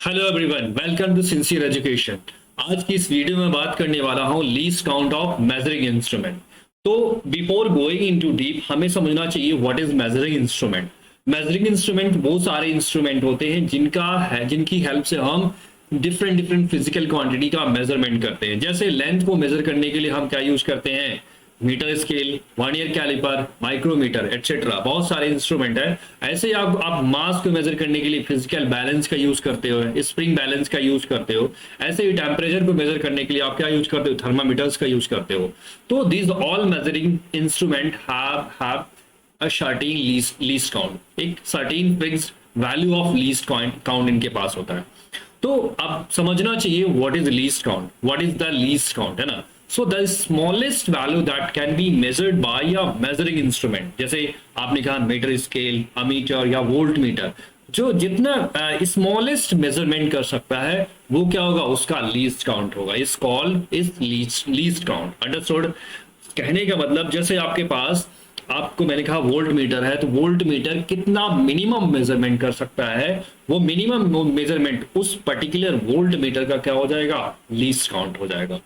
Hello everyone, welcome to sincere education. आज की इस वीडियो में बात करने वाला हूं least count of measuring instrument. तो बिफोर गोइंग इनटू डीप हमें समझना चाहिए what is measuring instrument. Measuring instrument वो सारे इंस्ट्रूमेंट होते हैं जिनकी हेल्प से हम डिफरेंट डिफरेंट फिजिकल क्वांटिटी का मेजरमेंट करते हैं। जैसे लेंथ को मेजर करने के लिए हम क्या यूज करते हैं, metre scale, vernier calliper, micrometer etcetera, बहुत सारे इंस्ट्रूमेंट है। ऐसे आप मास को मेजर करने के लिए फिजिकल बैलेंस का यूज करते हो, स्प्रिंग बैलेंस का यूज करते हो। ऐसे ही टेम्परेचर को मेजर करने के लिए आप क्या यूज करते हो, थर्मामीटर्स का यूज करते हो। तो these all measuring instrument have a certain least count, एक certain fixed value of least count इनके पास होता है। तो अब समझना चाहिए what is least count, what is the least count, है ना। So the smallest value that can be measured by a measuring instrument, जैसे आपने कहा मीटर स्केल, अमीटर या वोल्ट मीटर, जो जितना स्मॉलेस्ट मेजरमेंट कर सकता है वो क्या होगा, उसका लीस्ट काउंट होगा। इस called is least count. Understood. कहने का मतलब जैसे आपके पास, आपको मैंने कहा वोल्ट मीटर है, तो वोल्ट मीटर कितना मिनिमम मेजरमेंट कर सकता है, वो मिनिमम मेजरमेंट उस पर्टिकुलर वोल्ट मीटर का क्या हो जाएगा, लीस्ट काउंट हो जाएगा।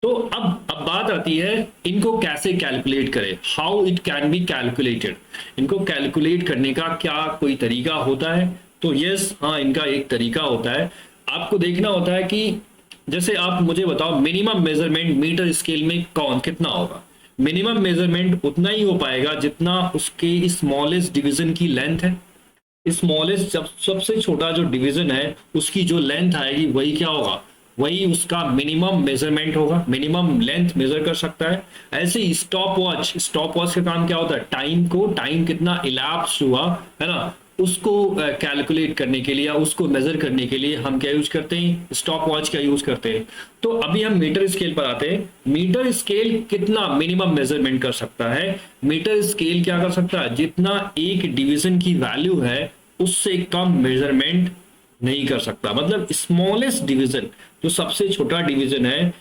तो अब बात आती है इनको कैसे कैलकुलेट करें, how it can be calculated. इनको कैलकुलेट करने का क्या कोई तरीका होता है? तो यस, हाँ, इनका एक तरीका होता है। आपको देखना होता है कि जैसे आप मुझे बताओ मिनिमम मेजरमेंट मीटर स्केल में कौन कितना होगा। मिनिमम मेजरमेंट उतना ही हो पाएगा जितना उसके स्मॉलेस्ट डिवीजन की लेंथ है। स्मॉलेस्ट सबसे छोटा जो डिवीजन है उसकी जो लेंथ आएगी वही क्या होगा, वही उसका मिनिमम मेजरमेंट होगा, मिनिमम लेंथ मेजर कर सकता है। ऐसे ही स्टॉप वॉच का काम क्या होता है, टाइम कितना इलैप्स हुआ, है ना, उसको कैलकुलेट करने के लिए या उसको मेजर करने के लिए हम क्या यूज करते हैं, स्टॉप वॉच का यूज करते हैं। तो अभी हम मीटर स्केल पर आते हैं। मीटर स्केल कितना मिनिमम मेजरमेंट कर सकता है? मीटर स्केल क्या कर सकता है, जितना एक डिवीजन की वैल्यू है उससे कम मेजरमेंट नहीं कर सकता। मतलब स्मॉलेस्ट डिवीजन, जो सबसे छोटा डिवीजन है,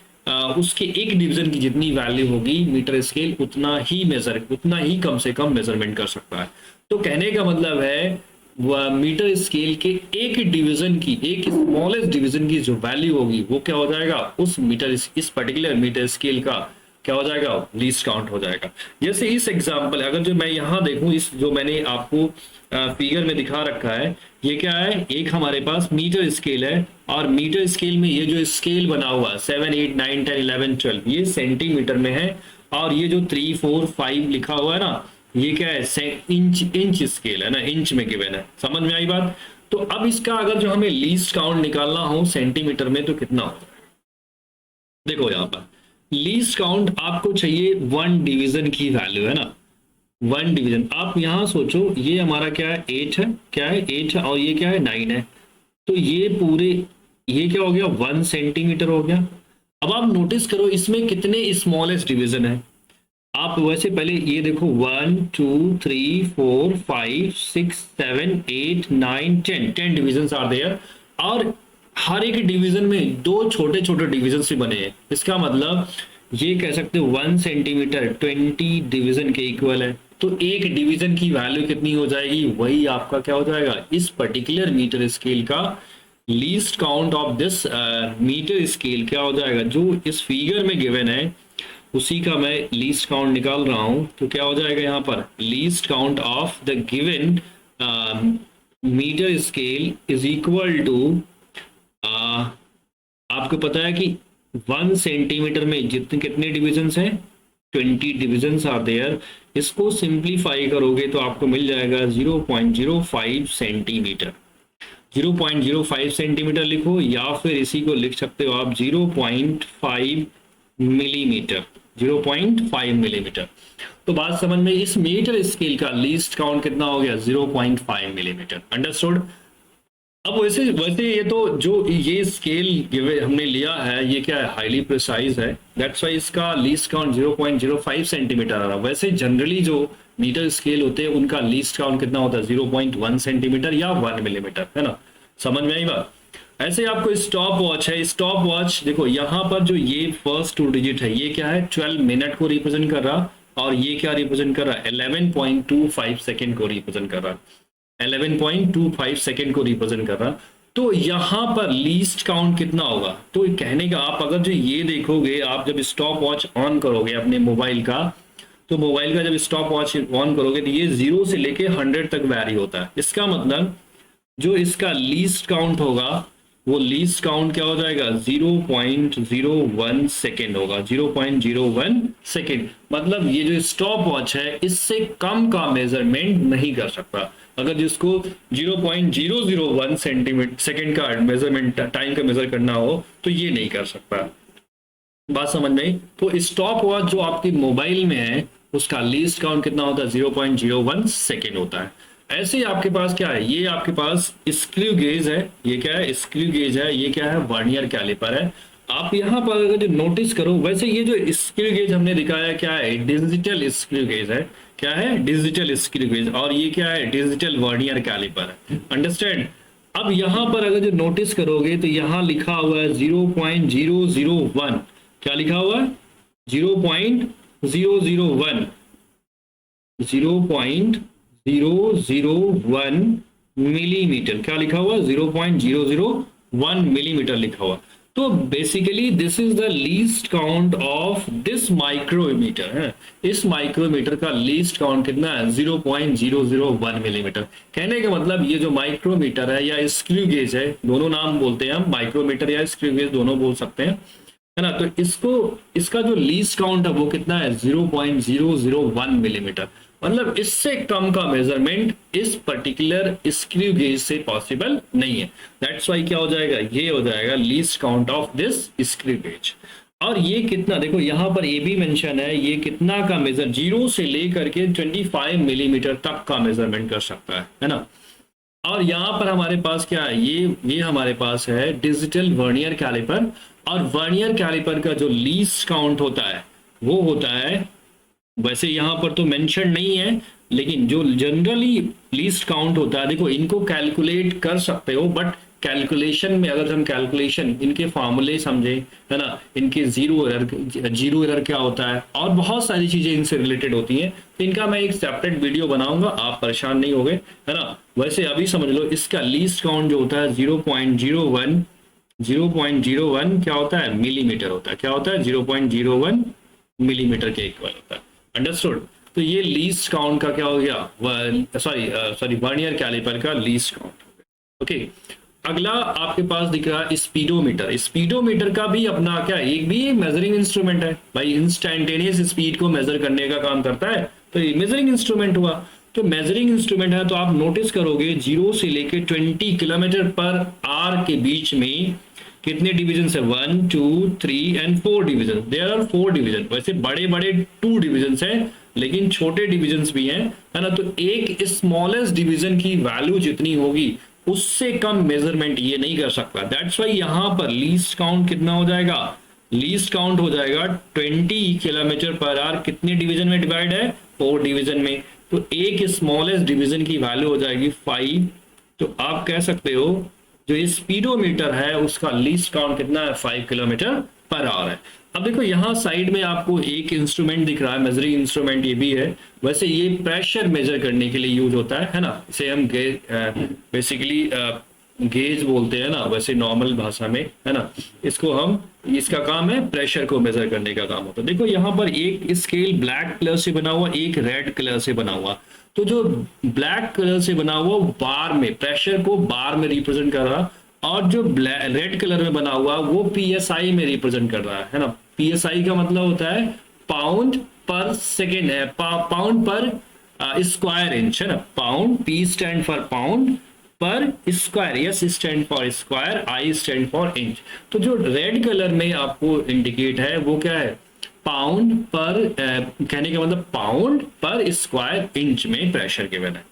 उसके एक डिवीजन की जितनी वैल्यू होगी मीटर स्केल उतना ही कम से कम मेजरमेंट कर सकता है। तो कहने का मतलब है वह मीटर स्केल के एक डिवीजन की, एक स्मॉलेस्ट डिवीजन की जो वैल्यू होगी वो क्या हो जाएगा, इस पर्टिकुलर मीटर स्केल का क्या हो जाएगा, लीस्ट काउंट हो जाएगा। जैसे इस एग्जांपल, अगर जो मैं यहाँ देखूं, इस जो मैंने आपको फिगर में दिखा रखा है, ये क्या है, एक हमारे पास मीटर स्केल है, और मीटर स्केल में ये जो स्केल बना हुआ 7, 8, 9, 10, 11, 12 ये सेंटीमीटर में है, और ये जो 3, 4, 5 लिखा हुआ है ना, ये क्या है, इंच स्केल है ना, इंच में गिवन है। समझ में आई बात? तो अब इसका अगर जो हमें लीस्ट काउंट निकालना हो सेंटीमीटर में तो कितना होगा, देखो यहाँ पर लीस्ट काउंट आपको चाहिए वन डिवीजन की वैल्यू, है ना, वन डिवीजन। आप यहां सोचो, ये हमारा क्या है, 8 है, क्या है 8 है, और ये क्या है 9 है। तो ये पूरे, ये क्या हो गया, 1 सेंटीमीटर हो गया। अब आप नोटिस करो इसमें कितने स्मॉलेस्ट डिवीजन है। आप वैसे पहले ये देखो, 1, 2, 3, 4, 5, 6, 7, 8, 9, 10 डिविजन आर देयर, और हर एक डिवीजन में दो छोटे छोटे डिवीजन से बने हैं। इसका मतलब ये कह सकते हो 1 सेंटीमीटर 20 डिवीजन के इक्वल है। तो एक डिवीजन की वैल्यू कितनी हो जाएगी, वही आपका क्या हो जाएगा, इस पर्टिकुलर मीटर स्केल का least count of this metre scale क्या हो जाएगा, जो इस फिगर में गिवन है उसी का मैं लीस्ट काउंट निकाल रहा हूं। तो क्या हो जाएगा यहाँ पर, least count of the given metre scale is equal to, आपको पता है कि 1 सेंटीमीटर में जितने कितने डिविजन्स हैं, 20 डिविजन्स आर देयर। इसको सिंप्लीफाई करोगे तो आपको मिल जाएगा 0.05 सेंटीमीटर। 0.05 सेंटीमीटर लिखो, या फिर इसी को लिख सकते हो आप 0.5 मिलीमीटर, 0.5 मिलीमीटर। तो बात समझ में, इस मीटर स्केल का लीस्ट काउंट कितना हो गया, 0.5 मिलीमीटर। अंडरस्टूड। अब वैसे वैसे ये तो जो ये स्केल हमने लिया है ये क्या है, हाईली प्रिसाइज है, दैट्स वाई इसका लीस्ट काउंट 0.05 सेंटीमीटर आ रहा है। वैसे जनरली जो मीटर स्केल होते हैं उनका लीस्ट काउंट कितना होता है, 0.1 सेंटीमीटर या 1 मिलीमीटर, है ना। समझ में आई बात? ऐसे आपको स्टॉप वॉच है, स्टॉप वॉच देखो यहाँ पर जो ये फर्स्ट 2 डिजिट है ये क्या है, 12 मिनट को रिप्रेजेंट कर रहा, और ये क्या रिप्रेजेंट कर रहा है, 11.25 सेकेंड को रिप्रेजेंट कर रहा, 11.25 सेकेंड को रिप्रेजेंट कर रहा। तो यहाँ पर लीस्ट काउंट कितना होगा? तो कहने का आप अगर जो ये देखोगे, आप जब स्टॉप वॉच ऑन करोगे अपने मोबाइल का, तो मोबाइल का जब स्टॉप वॉच ऑन करोगे तो ये 0 से लेके 100 तक वैरी होता है। इसका मतलब जो इसका लीस्ट काउंट होगा, वो लीस्ट काउंट क्या हो जाएगा? 0.01 सेकेंड होगा। 0.01 सेकेंड मतलब ये जो स्टॉप वॉच है इससे कम का मेजरमेंट नहीं कर सकता। अगर जिसको 0.001 सेंटीमीटर सेकेंड का मेजरमेंट टाइम का मेजर करना हो तो ये नहीं कर सकता। बात समझ में? तो स्टॉप वॉच जो आपकी मोबाइल में है उसका लीस्ट काउंट कितना होता है? 0.01 सेकेंड होता है। ऐसे ही आपके पास क्या है? ये आपके पास स्क्रू गेज है। ये क्या है? स्क्रू गेज है। ये क्या है? वर्नियर कैलिपर है। आप यहाँ पर अगर जो नोटिस करो, वैसे ये जो स्क्रू गेज हमने दिखाया क्या है? डिजिटल स्क्रू गेज है। क्या है? Digital screw gauge. और ये क्या है? डिजिटल वर्नियर कैलिपर है। अंडरस्टैंड? अब यहाँ पर अगर जो नोटिस करोगे तो यहाँ लिखा हुआ है 0.001। क्या लिखा हुआ है? 0.001 मिलीमीटर। क्या लिखा हुआ? 0.001 मिलीमीटर लिखा हुआ। तो basically this is the least count of this micrometer है। इस माइक्रोमीटर का लीस्ट काउंट कितना है? 0.001 मिलीमीटर। कहने का मतलब ये जो माइक्रोमीटर है या स्क्रू गेज है, दोनों नाम बोलते हैं हम, माइक्रोमीटर या स्क्रू गेज दोनों बोल सकते हैं, है ना। तो इसका जो लीस्ट काउंट है वो कितना है? 0.001 मिलीमीटर। मतलब इससे कम का मेजरमेंट इस पर्टिकुलर स्क्रू गेज से पॉसिबल नहीं है। दैट्स वाई क्या हो जाएगा? ये हो जाएगा least count of this screw gauge. और ये कितना, देखो यहाँ पर ये भी मेंशन है, ये कितना का मेजर 0 से लेकर के 25 मिलीमीटर तक का मेजरमेंट कर सकता है ना। और यहाँ पर हमारे पास क्या है? ये हमारे पास है डिजिटल वर्नियर कैलिपर। और वर्नियर कैलिपर का जो लीस्ट काउंट होता है वो होता है, वैसे यहाँ पर तो मेंशन नहीं है, लेकिन जो जनरली लीस्ट काउंट होता है, देखो इनको कैलकुलेट कर सकते हो, बट कैलकुलेशन में अगर हम कैलकुलेशन इनके फॉर्मूले समझे, है ना, इनके जीरो एरर क्या होता है और बहुत सारी चीजें इनसे रिलेटेड होती हैं, तो इनका मैं एक सेपरेट वीडियो बनाऊंगा, आप परेशान नहीं होगे, है ना। वैसे अभी समझ लो इसका लीस्ट काउंट जो होता है 0.01 क्या होता है? मिलीमीटर होता है। क्या होता है? 0.01 मिलीमीटर के इक्वल होता है। अंडरस्टूड? तो ये लीस्ट काउंट का क्या हो गया? सॉरी वर्नियर कैलिपर का लीस्ट काउंट हो गया। ओके, अगला आपके पास दिख रहा है स्पीडोमीटर। स्पीडोमीटर का भी अपना क्या, एक भी मेजरिंग इंस्ट्रूमेंट है भाई। इंस्टैंटेनियस स्पीड को मेजर करने का काम करता है, तो ये मेजरिंग इंस्ट्रूमेंट हुआ। तो मेजरिंग इंस्ट्रूमेंट है, तो आप नोटिस करोगे 0 से लेके 20 किलोमीटर पर आवर के बीच में कितने डिवीजन है? 1 2 3 and 4 division. There are 4 division. वैसे बड़े बड़े 2 डिवीजन है, लेकिन छोटे डिवीजन भी हैं, है ना। तो एक स्मॉलेस्ट डिवीजन की वैल्यू जितनी होगी उससे कम मेजरमेंट ये नहीं कर सकता। दैट्स वाई यहां पर लीस्ट काउंट कितना हो जाएगा? लीस्ट काउंट हो जाएगा 20 किलोमीटर पर आवर। कितने डिवीजन में डिवाइड है? 4 डिवीजन में। तो एक स्मॉलेस्ट डिवीजन की वैल्यू हो जाएगी 5। तो आप कह सकते हो जो स्पीडोमीटर है उसका लीस्ट काउंट कितना है? 5 किलोमीटर पर आवर है। अब देखो यहाँ साइड में आपको एक इंस्ट्रूमेंट दिख रहा है, मेजरिंग इंस्ट्रूमेंट ये भी है। वैसे ये प्रेशर मेजर करने के लिए यूज होता है ना। इसे हम बेसिकली गेज बोलते हैं ना, वैसे नॉर्मल भाषा में, है ना। इसको हम, इसका काम है प्रेशर को मेजर करने का काम होता है। देखो यहाँ पर एक स्केल ब्लैक कलर से बना हुआ, एक रेड कलर से बना हुआ। तो जो ब्लैक कलर से बना हुआ बार में, प्रेशर को बार में रिप्रेजेंट कर रहा, और जो रेड कलर में बना हुआ वो पीएसआई में रिप्रेजेंट कर रहा है ना। पीएसआई का मतलब होता है पाउंड पर सेकेंड है, पाउंड पर स्क्वायर इंच, है ना। Pound, P stand for pound, per square, S stand for square, I stand for inch. तो जो रेड कलर में आपको इंडिकेट है वो क्या है? पाउंड पर, कहने का मतलब पाउंड पर स्क्वायर इंच में प्रेशर गिवन है।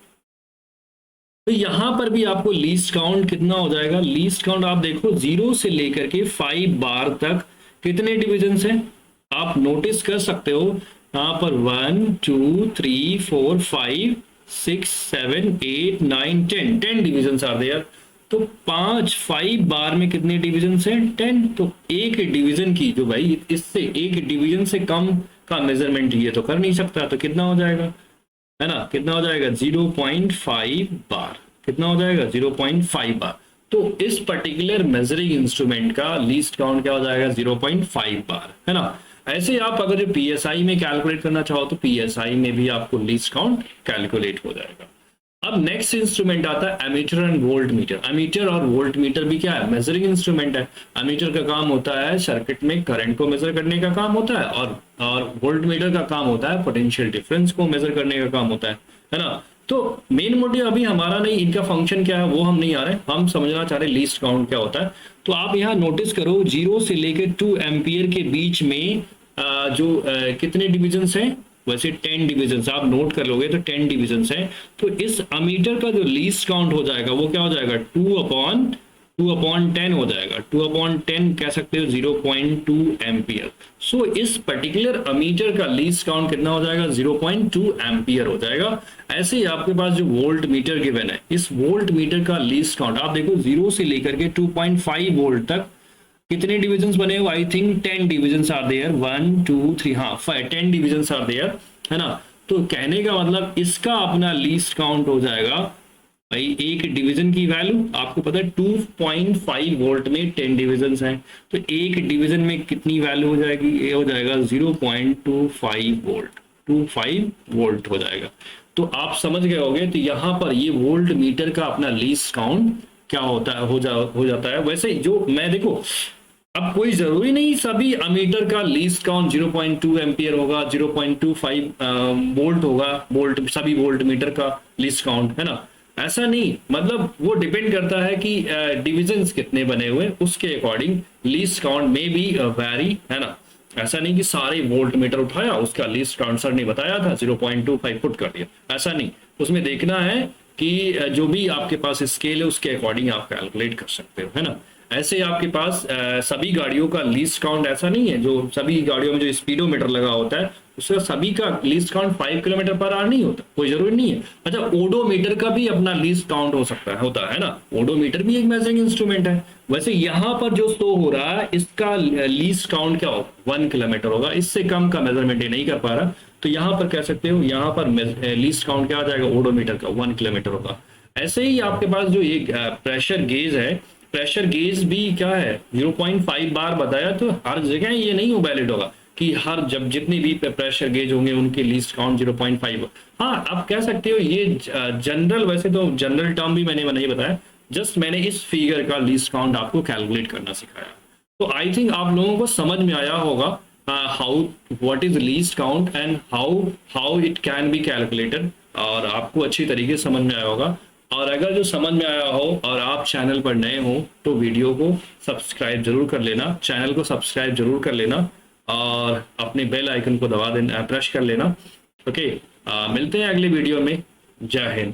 तो यहां पर भी आपको लीस्ट काउंट कितना हो जाएगा? लीस्ट काउंट आप देखो 0 से लेकर के 5 बार तक कितने डिविजन हैं आप नोटिस कर सकते हो। यहां पर 1 2 3 4 5 6 7 8 9 10 डिविजन आर देयर। तो 5 बार में कितने डिवीजन हैं? 10। तो एक डिवीजन की जो भाई, इससे एक डिवीजन से कम का मेजरमेंट ये तो कर नहीं सकता। तो कितना हो जाएगा, है ना, कितना हो जाएगा? 0.5 बार। कितना हो जाएगा? 0.5 बार। तो इस पर्टिकुलर मेजरिंग इंस्ट्रूमेंट का लीस्ट काउंट क्या हो जाएगा 0.5 बार, है ना। ऐसे आप अगर जो पीएसआई में कैलकुलेट करना चाहो तो पीएसआई में भी आपको लीस्ट काउंट कैलकुलेट हो जाएगा। अब नेक्स्ट इंस्ट्रूमेंट आता है ammeter and voltmeter. Ammeter और वोल्ट मीटर भी क्या है, मेजरिंग इंस्ट्रूमेंट है। एमीटर का काम होता है सर्किट में करंट को मेजर करने का काम होता है, और वोल्ट मीटर का काम होता है पोटेंशियल डिफरेंस को मेजर करने का काम होता है ना। तो मेन मोटिव अभी हमारा नहीं, इनका फंक्शन क्या है वो हम नहीं आ रहे, हम समझना चाह रहे लीस्ट काउंट क्या होता है। तो आप यहाँ नोटिस करो 0 से लेकर 2 एम्पियर के बीच में कितने डिविजन्स हैं, वैसे 10 डिविजन्स आप नोट कर लोगे तो 10 डिविजन्स हैं। तो इस अमीटर का जो लीस्ट काउंट हो जाएगा वो क्या हो जाएगा 2/10 हो जाएगा। 2/10 कह सकते हो 0.2 एम्पियर। सो इस पर्टिकुलर अमीटर का लीस्ट काउंट कितना हो जाएगा 0.2 एम्पियर हो जाएगा। ऐसे ही आपके पास जो वोल्ट मीटर गिवन है, इस वोल्ट मीटर का लीस्ट काउंट आप देखो 0 से लेकर के 2.5 वोल्ट तक कितने डिविजन्स बने हुए, I think 10 divisions are there, 1 2 3 हाँ 10 डिविजन्स आर देयर, है ना। तो कहने का मतलब इसका अपना लीस्ट काउंट हो जाएगा भाई, एक डिवीजन की वैल्यू आपको पता है 2.5 वोल्ट में 10 डिविजन्स हैं, तो एक डिवीजन में कितनी वैल्यू हो जाएगी, ये हो जाएगा 0.25 वोल्ट, 25 वोल्ट हो जाएगा। तो आप समझ गए होंगे। तो यहाँ पर ये वोल्ट मीटर का अपना लीस्ट काउंट क्या होता है, हो जाता है। वैसे जो मैं देखो, अब कोई जरूरी नहीं सभी अमीटर का लीस्ट काउंट 0.2 एम्पियर होगा, 0.25 वोल्ट होगा, वोल्ट सभी वोल्ट मीटर का लीस्ट काउंट, है ना। ऐसा नहीं, मतलब वो डिपेंड करता है कि डिविजन्स कितने बने हुए, उसके अकॉर्डिंग लीस्ट काउंट में भी वैरी, है ना। ऐसा नहीं कि सारे वोल्ट मीटर उठाया उसका लीस्ट काउंट सर ने बताया था 0.25 पुट कर दिया, ऐसा नहीं। उसमें देखना है कि जो भी आपके पास स्केल है उसके अकॉर्डिंग आप कैलकुलेट कर सकते हो, है ना। ऐसे आपके पास सभी गाड़ियों का लीस्ट काउंट ऐसा नहीं है, जो सभी गाड़ियों में जो स्पीडोमीटर लगा होता है उसका सभी का least count 5 kilometre per hour नहीं होता, कोई जरूरी नहीं है। अच्छा, ओडोमीटर का भी अपना लीस्ट काउंट हो सकता है, होता है ना। ओडोमीटर भी एक मेजरिंग इंस्ट्रूमेंट है। वैसे यहाँ पर जो शो हो रहा है इसका लीस्ट काउंट क्या होगा 1 किलोमीटर होगा, इससे कम का मेजरमेंट ये नहीं कर पा रहा। तो यहाँ पर कह सकते हो, यहाँ पर लीस्ट काउंट क्या आ जाएगा ओडोमीटर का 1 किलोमीटर होगा। ऐसे ही आपके पास जो एक प्रेशर गेज है, प्रेशर गेज भी क्या है 0.5 बार बताया, तो हर जगह ये नहीं वैलिड होगा कि हर जब जितने भी प्रेशर गेज होंगे उनके लीस्ट काउंट 0.5। हाँ, आप कह सकते हो ये जनरल, वैसे तो जनरल टर्म भी मैंने नहीं बताया, जस्ट मैंने इस फिगर का लीस्ट काउंट आपको कैलकुलेट करना सिखाया। तो आई थिंक आप लोगों को समझ में आया होगा how what is least count and how it can be calculated, और आपको अच्छी तरीके से समझ में आया होगा। और अगर जो समझ में आया हो और आप चैनल पर नए हो तो वीडियो को सब्सक्राइब जरूर कर लेना, चैनल को सब्सक्राइब जरूर कर लेना, और अपने बेल आइकन को दबा देना, प्रेस कर लेना। ओके, मिलते हैं अगले वीडियो में। जय हिंद।